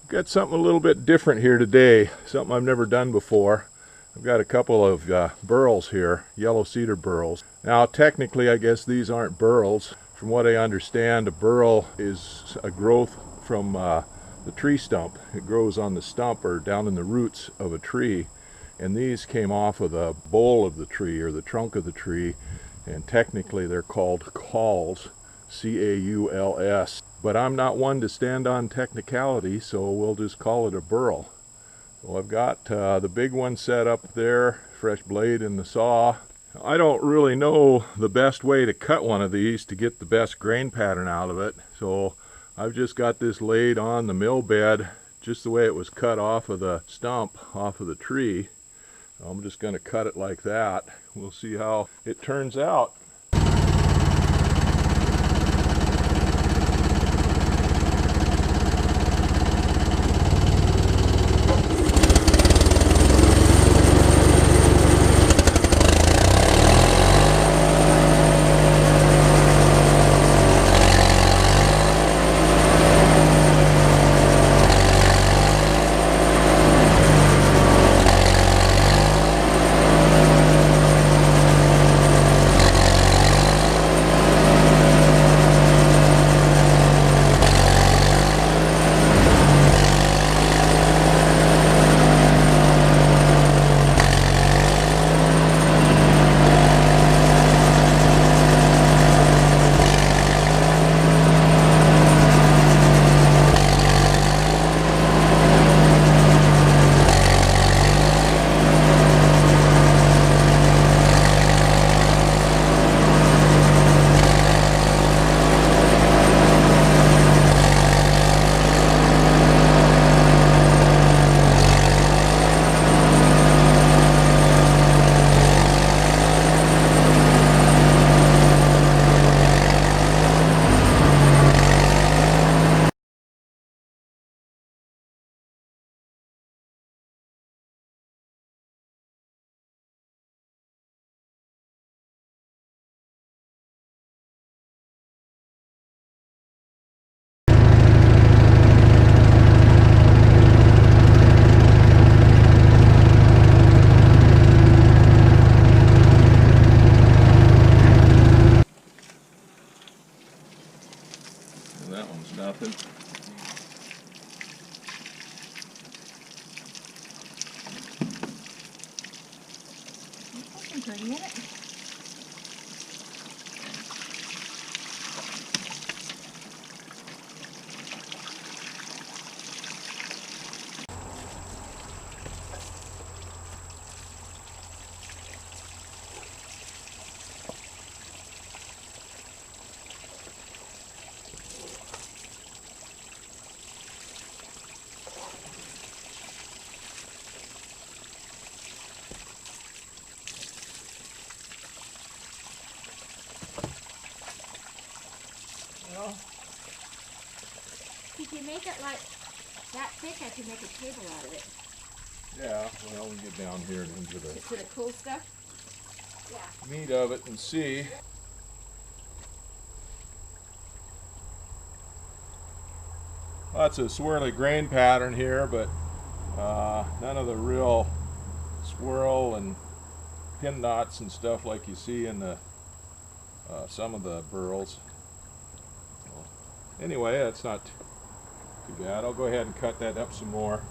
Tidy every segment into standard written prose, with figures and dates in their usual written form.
Got something a little bit different here today, something I've never done before. I've got a couple of burls here, yellow cedar burls. Now technically I guess these aren't burls. From what I understand, a burl is a growth from the tree stump. It grows on the stump or down in the roots of a tree, and these came off of the bole of the tree or the trunk of the tree, and technically they're called cauls, C-A-U-L-S. But I'm not one to stand on technicality, so we'll just call it a burl. Well, I've got the big one set up there, fresh blade in the saw. I don't really know the best way to cut one of these to get the best grain pattern out of it, so I've just got this laid on the mill bed just the way it was cut off of the stump, off of the tree. I'm just going to cut it like that. We'll see how it turns out. That one's nothing. Something pretty in it. Well, If you make it like that thick, I could make a table out of it. yeah, well, we get down here and into the To the cool stuff? Yeah. meat of it and see. Lots of swirly grain pattern here, but none of the real swirl and pin knots and stuff like you see in the some of the burls. Well, anyway, that's not too bad. I'll go ahead and cut that up some more.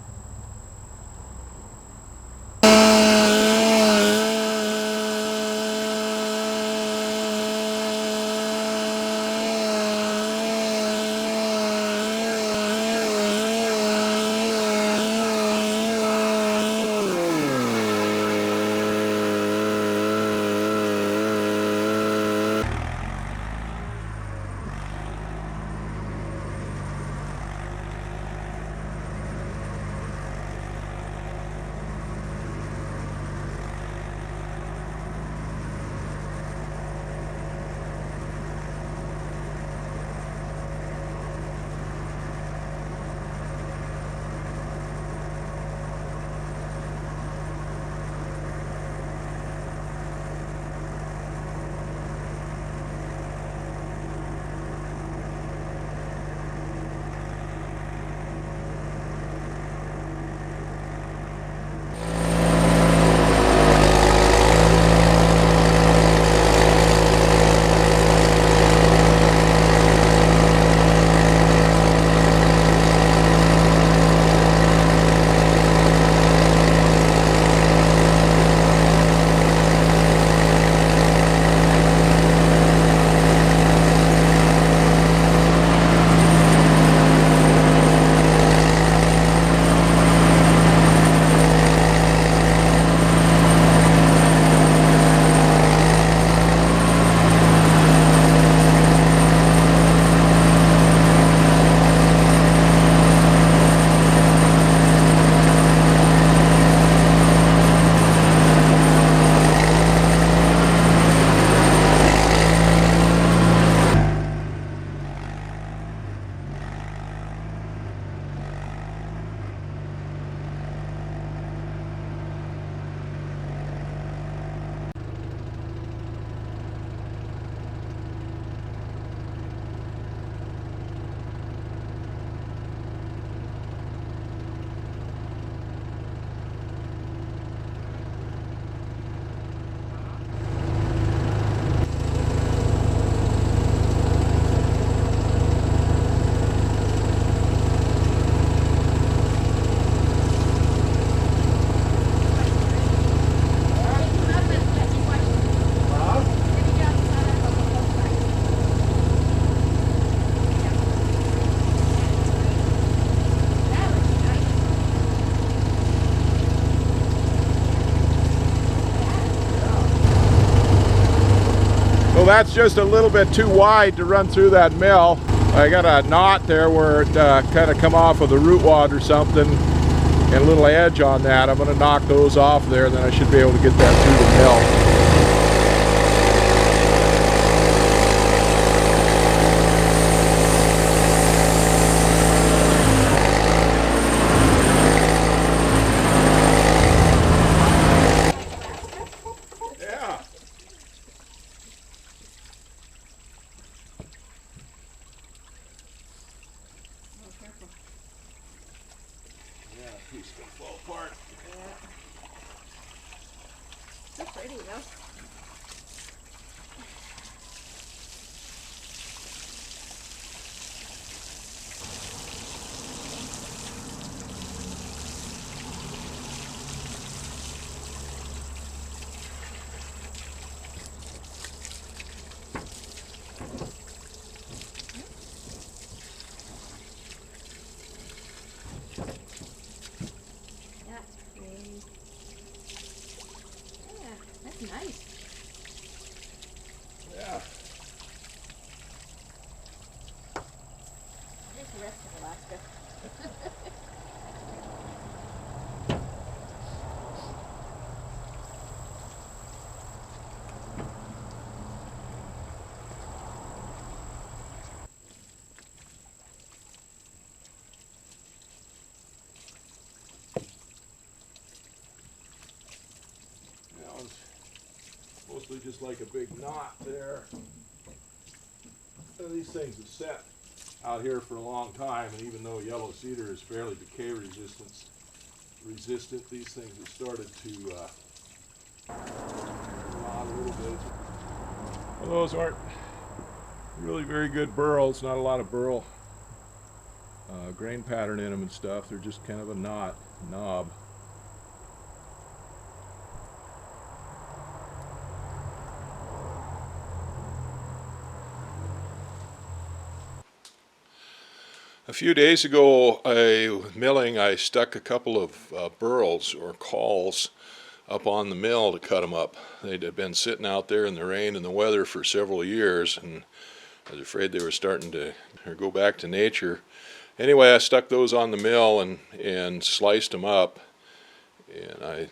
that's just a little bit too wide to run through that mill. I got a knot there where it kind of come off of the root wad or something, and a little edge on that. I'm going to knock those off there, and then I should be able to get that through the mill. Piece can fall apart. Yeah. So pretty though. Nice. Yeah. Here's the rest of Alaska. Mostly just like a big knot there. These things have set out here for a long time, and even though yellow cedar is fairly decay resistant, these things have started to rot a little bit. Well, those aren't really very good burls. Not a lot of burl grain pattern in them and stuff. They're just kind of a knob. A few days ago, with milling, I stuck a couple of burls or cauls up on the mill to cut them up. They'd been sitting out there in the rain and the weather for several years, and I was afraid they were starting to go back to nature. Anyway, I stuck those on the mill and sliced them up, and I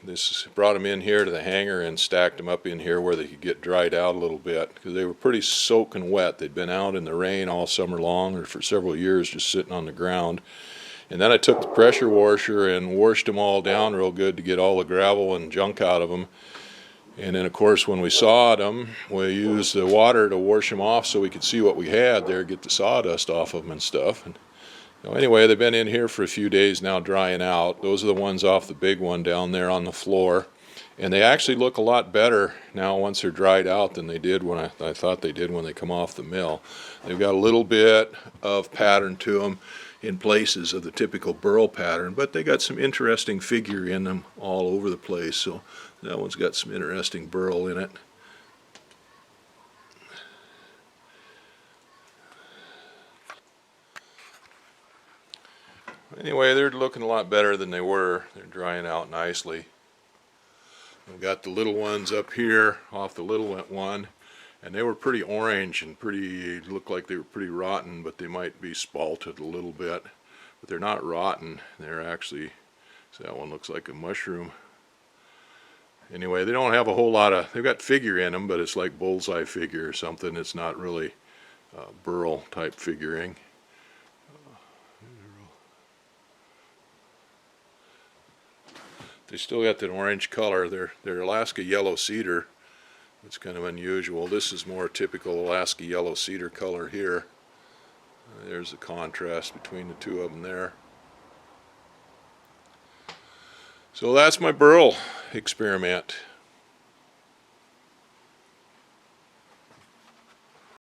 brought them in here to the hangar and stacked them up in here where they could get dried out a little bit, because they were pretty soaking wet. They'd been out in the rain all summer long, or for several years, just sitting on the ground. And then I took the pressure washer and washed them all down real good to get all the gravel and junk out of them. And then, of course, when we sawed them, we used the water to wash them off so we could see what we had there, get the sawdust off of them and stuff. And anyway, they've been in here for a few days now drying out. Those are the ones off the big one down there on the floor. And they actually look a lot better now once they're dried out than they did when I thought they did when they come off the mill. They've got a little bit of pattern to them in places of the typical burl pattern, but they got some interesting figure in them all over the place. So that one's got some interesting burl in it. Anyway, they're looking a lot better than they were. They're drying out nicely. We've got the little ones up here off the little one, and they were pretty orange and looked like they were pretty rotten, but they might be spalted a little bit. But they're not rotten. They're actually, so that one looks like a mushroom. Anyway, they don't have a whole lot of, they've got figure in them, but it's like bullseye figure or something. It's not really burl type figuring. They still got that orange color. They're Alaska yellow cedar. It's kind of unusual. This is more typical Alaska yellow cedar color here. There's the contrast between the two of them there. So that's my burl experiment.